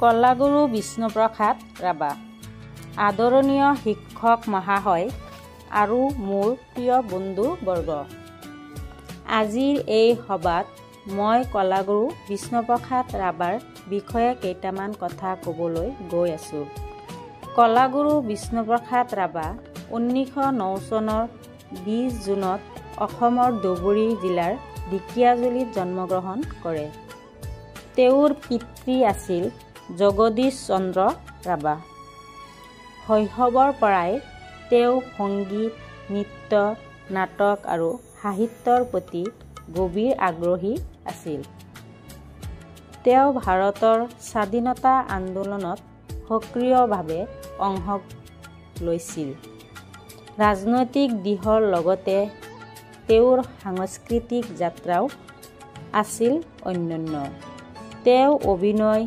কলাগুৰু বিষ্ণুপ্ৰসাদ ৰাভা। আদৰণীয় শিক্ষক মহাশয় আৰু মোৰ প্ৰিয় বন্ধুবৰ্গ, আজিৰ এই সভাত মই কলাগুৰু বিষ্ণুপ্ৰসাদ ৰাভাৰ বিষয়ে কেইটামান কথা ক'বলৈ গৈ আছোঁ। কলাগুৰু বিষ্ণুপ্ৰসাদ ৰাভা 1909 চনৰ 20 জুনত অসমৰ ধুবুৰী জিলাৰ ঢেকিয়াজুলিত জন্মগ্ৰহণ কৰে। তেওঁৰ পিতৃ আছিল জগদীশ চন্দ্ৰ ৰাভা। শৈশৱৰ পৰাই তেওঁ সংগীত, নৃত্য, নাটক আৰু সাহিত্যৰ প্ৰতি গভীৰ আগ্ৰহী আছিল। তেওঁ ভাৰতৰ স্বাধীনতা আন্দোলনত সক্ৰিয়ভাৱে অংশ লৈছিল। ৰাজনৈতিক দিশৰ লগতে তেওঁৰ সাংস্কৃতিক যাত্ৰাও আছিল অনন্য। তেওঁ অভিনয়,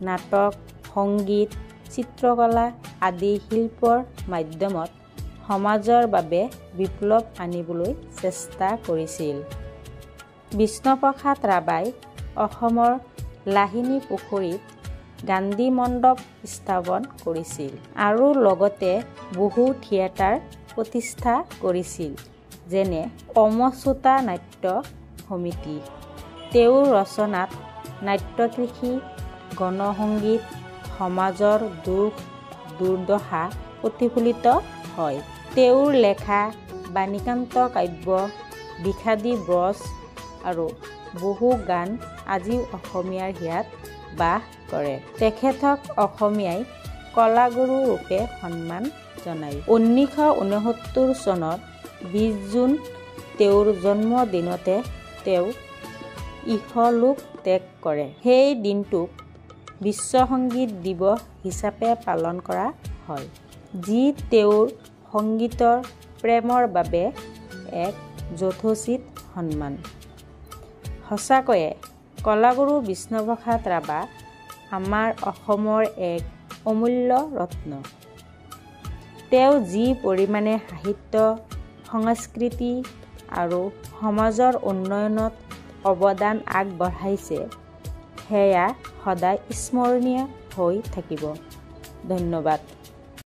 নাটক, সংগীত, চিত্ৰকলা আদি শিল্পৰ মাধ্যমত সমাজৰ বাবে বিপ্লৱ আনিবলৈ চেষ্টা কৰিছিল। বিষ্ণুপ্ৰসাদ ৰাভাই অসমৰ লাহিনী পুখুৰীত গান্ধী মণ্ডপ স্থাপন কৰিছিল আৰু লগতে বহু থিয়েটাৰ প্ৰতিষ্ঠা কৰিছিল, যেনে অমছুতা নাট্য সমিতি। তেওঁৰ ৰচনাত নাট্যকৃষি, গণসংগীত, সমাজৰ দুখ দুৰ্দশা প্ৰতিফলিত হয়। তেওঁৰ লেখা বাণীকান্ত কাব্য, বিষাদী ব্ৰজ আৰু বহু গান আজিও অসমীয়াৰ হিয়াত বাস কৰে। তেখেতক অসমীয়াই কলাগুৰু ৰূপে সন্মান জনায়। 1969 চনৰ 20 জুন তেওঁৰ জন্মদিনতে তেওঁ ইহলোক ত্যাগ কৰে। সেই দিনটোক বিশ্ব সংগীত দিৱস হিচাপে পালন কৰা হয়, যি তেওঁৰ সংগীতৰ প্ৰেমৰ বাবে এক যথোচিত সন্মান। সঁচাকৈয়ে কলাগুৰু বিষ্ণুপ্ৰসাদ ৰাভা আমাৰ অসমৰ এক অমূল্য ৰত্ন। তেওঁ যি পৰিমাণে সাহিত্য, সংস্কৃতি আৰু সমাজৰ উন্নয়নত অৱদান আগবঢ়াইছে, সেয়া সদায় স্মৰণীয় হৈ থাকিব। ধন্যবাদ।